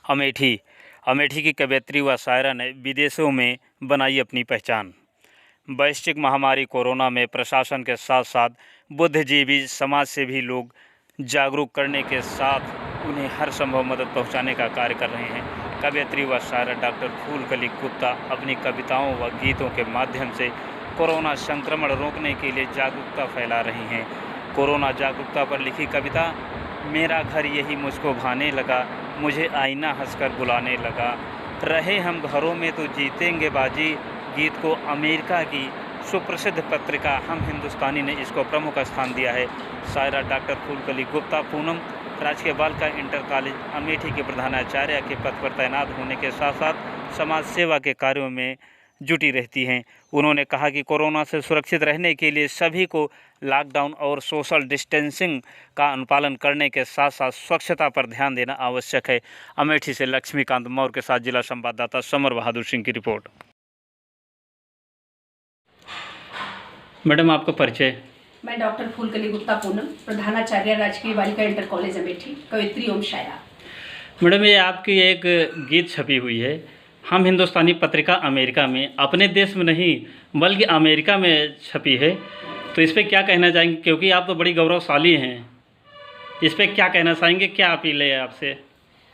अमेठी अमेठी की कवयित्री व शायरा ने विदेशों में बनाई अपनी पहचान। वैश्विक महामारी कोरोना में प्रशासन के साथ साथ बुद्धिजीवी समाज से भी लोग जागरूक करने के साथ उन्हें हर संभव मदद पहुंचाने का कार्य कर रहे हैं। कवयित्री व शायरा डॉक्टर फूलकली गुप्ता अपनी कविताओं व गीतों के माध्यम से कोरोना संक्रमण रोकने के लिए जागरूकता फैला रही हैं। कोरोना जागरूकता पर लिखी कविता मेरा घर यही मुझको भाने लगा, मुझे आईना हंसकर बुलाने लगा, रहे हम घरों में तो जीतेंगे बाजी, गीत को अमेरिका की सुप्रसिद्ध पत्रिका हम हिंदुस्तानी ने इसको प्रमुख स्थान दिया है। शायरा डॉक्टर फूलकली गुप्ता पूनम राजकीय बालिका इंटर कॉलेज अमेठी के प्रधानाचार्य के पद पर तैनात होने के साथ साथ समाज सेवा के कार्यों में जुटी रहती हैं। उन्होंने कहा कि कोरोना से सुरक्षित रहने के लिए सभी को लॉकडाउन और सोशल डिस्टेंसिंग का अनुपालन करने के साथ साथ स्वच्छता पर ध्यान देना आवश्यक है। अमेठी से लक्ष्मीकांत मौर्य के साथ जिला संवाददाता समर बहादुर सिंह की रिपोर्ट। मैडम, आपका परिचय? मैं डॉक्टर फूलकली गुप्ता पूनम, प्रधानाचार्य राजकीय बालिका इंटर कॉलेज अमेठी, कवयित्री ओम शायरा। मैडम, ये आपकी एक गीत छपी हुई है हम हिंदुस्तानी पत्रिका अमेरिका में, अपने देश में नहीं बल्कि अमेरिका में छपी है, तो इस पर क्या कहना चाहेंगे? क्योंकि आप तो बड़ी गौरवशाली हैं, इस पर क्या कहना चाहेंगे, क्या अपील है आपसे?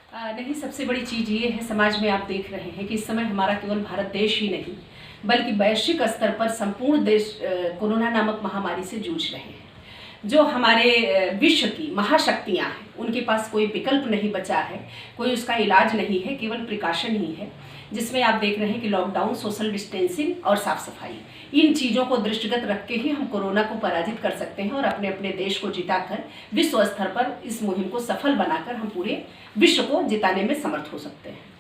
नहीं, सबसे बड़ी चीज़ ये है, समाज में आप देख रहे हैं कि इस समय हमारा केवल भारत देश ही नहीं बल्कि वैश्विक स्तर पर संपूर्ण देश कोरोना नामक महामारी से जूझ रहे हैं। जो हमारे विश्व की महाशक्तियाँ हैं उनके पास कोई विकल्प नहीं बचा है, कोई उसका इलाज नहीं है, केवल प्रिकॉशन ही है, जिसमें आप देख रहे हैं कि लॉकडाउन, सोशल डिस्टेंसिंग और साफ सफाई, इन चीज़ों को दृष्टिगत रख के ही हम कोरोना को पराजित कर सकते हैं और अपने अपने देश को जिताकर विश्व स्तर पर इस मुहिम को सफल बनाकर हम पूरे विश्व को जिताने में समर्थ हो सकते हैं।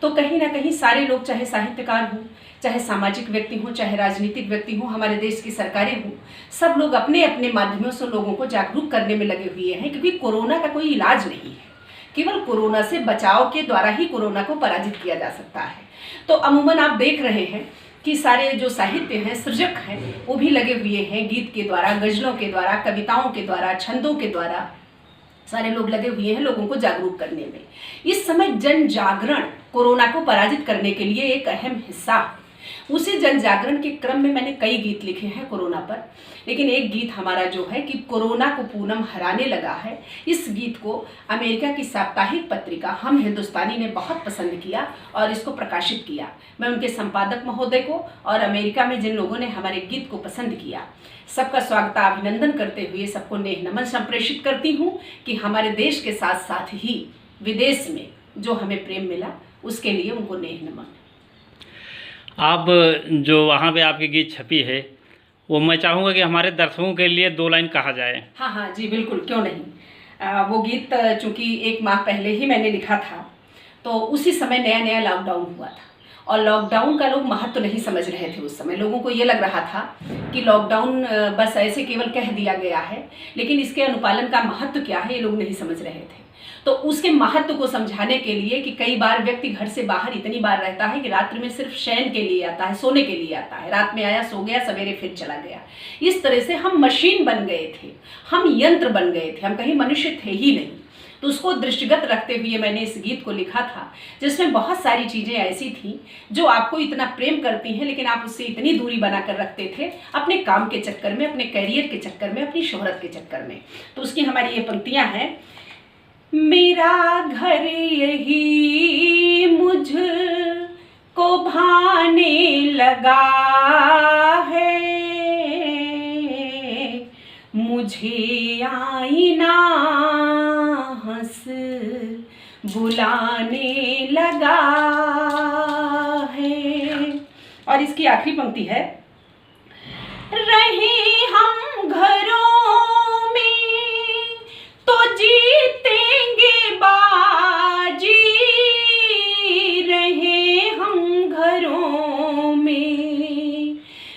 तो कहीं ना कहीं सारे लोग, चाहे साहित्यकार हों, चाहे सामाजिक व्यक्ति हों, चाहे राजनीतिक व्यक्ति हों, हमारे देश की सरकारें हों, सब लोग अपने अपने माध्यमों से लोगों को जागरूक करने में लगे हुए हैं, क्योंकि कोरोना का कोई इलाज नहीं है, केवल कोरोना से बचाव के द्वारा ही कोरोना को पराजित किया जा सकता है। तो अमूमन आप देख रहे हैं कि सारे जो साहित्य हैं, सृजक हैं, वो भी लगे हुए हैं, गीत के द्वारा, गजलों के द्वारा, कविताओं के द्वारा, छंदों के द्वारा सारे लोग लगे हुए हैं लोगों को जागरूक करने में। इस समय जन जागरण कोरोना को पराजित करने के लिए एक अहम हिस्सा है। उसी जन जागरण के क्रम में मैंने कई गीत लिखे हैं कोरोना पर, लेकिन एक गीत हमारा जो है कि कोरोना को पूनम हराने लगा है, इस गीत को अमेरिका की साप्ताहिक पत्रिका हम हिंदुस्तानी ने बहुत पसंद किया और इसको प्रकाशित किया। मैं उनके संपादक महोदय को और अमेरिका में जिन लोगों ने हमारे गीत को पसंद किया, सबका स्वागत अभिनंदन करते हुए सबको नेह नमन संप्रेषित करती हूँ कि हमारे देश के साथ साथ ही विदेश में जो हमें प्रेम मिला उसके लिए उनको नेह नमन। आप जो वहाँ पे आपकी गीत छपी है वो मैं चाहूँगा कि हमारे दर्शकों के लिए 2 लाइन कहा जाए। हाँ जी, बिल्कुल, क्यों नहीं। वो गीत चूँकि 1 माह पहले ही मैंने लिखा था, तो उसी समय नया नया लॉकडाउन हुआ था और लॉकडाउन का लोग महत्व नहीं समझ रहे थे। उस समय लोगों को ये लग रहा था कि लॉकडाउन बस ऐसे केवल कह दिया गया है, लेकिन इसके अनुपालन का महत्व क्या है ये लोग नहीं समझ रहे थे। तो उसके महत्व को समझाने के लिए कि कई बार व्यक्ति घर से बाहर इतनी बार रहता है कि रात्रि में सिर्फ शयन के लिए आता है, सोने के लिए आता है, रात में आया, सो गया, सवेरे फिर चला गया। इस तरह से हम मशीन बन गए थे, हम यंत्र बन गए थे, हम कहीं मनुष्य थे ही नहीं। तो उसको दृष्टिगत रखते हुए मैंने इस गीत को लिखा था, जिसमें बहुत सारी चीज़ें ऐसी थीं जो आपको इतना प्रेम करती हैं, लेकिन आप उससे इतनी दूरी बनाकर रखते थे अपने काम के चक्कर में, अपने करियर के चक्कर में, अपनी शोहरत के चक्कर में। तो उसकी हमारी ये पंक्तियाँ हैं। मेरा घर यही मुझ को भाने लगा है, मुझे आईना हंस बुलाने लगा है। और इसकी आखिरी पंक्ति है, रहे हम घरों में तो जीतेंगे बाजी, रहे हम घरों में,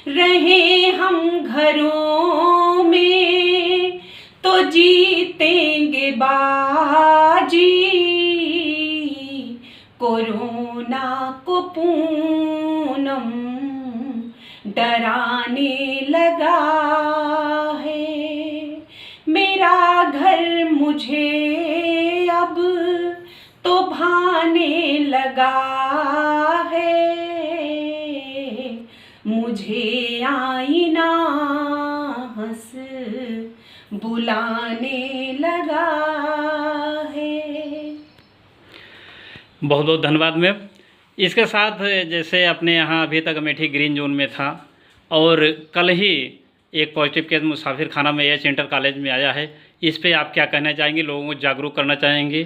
रहे हम घरों में तो जीतेंगे बाजी, कोरोना को पूनम डराने लगा है। मेरा घर मुझे अब तो लुभाने लगा है, मुझे आईना हंस बुलाने लगा है। बहुत बहुत धन्यवाद मैम। इसके साथ जैसे अपने यहाँ अभी तक अमेठी ग्रीन जोन में था और कल ही एक पॉजिटिव केस मुसाफिर खाना में एच इंटर कॉलेज में आया है, इस पे आप क्या कहना चाहेंगे, लोगों को जागरूक करना चाहेंगे,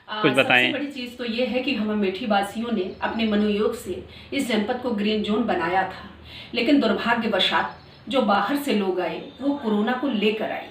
कुछ बताएं। सबसे बड़ी चीज़ तो ये है कि हम अमेठी वासियों ने अपने मनोयोग से इस जनपद को ग्रीन जोन बनाया था, लेकिन दुर्भाग्यवशात जो बाहर से लोग आए वो कोरोना को लेकर आए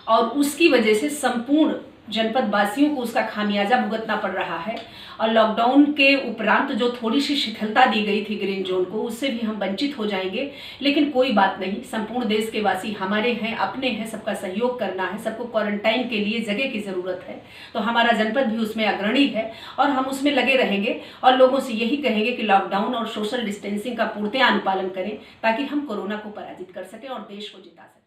और उसकी वजह से संपूर्ण जनपद वासियों को उसका खामियाजा भुगतना पड़ रहा है। और लॉकडाउन के उपरांत जो थोड़ी सी शिथिलता दी गई थी ग्रीन जोन को, उससे भी हम वंचित हो जाएंगे, लेकिन कोई बात नहीं, संपूर्ण देश के वासी हमारे हैं, अपने हैं, सबका सहयोग करना है, सबको क्वारंटाइन के लिए जगह की ज़रूरत है, तो हमारा जनपद भी उसमें अग्रणी है और हम उसमें लगे रहेंगे और लोगों से यही कहेंगे कि लॉकडाउन और सोशल डिस्टेंसिंग का पूर्णतः अनुपालन करें ताकि हम कोरोना को पराजित कर सकें और देश को जिता सकें।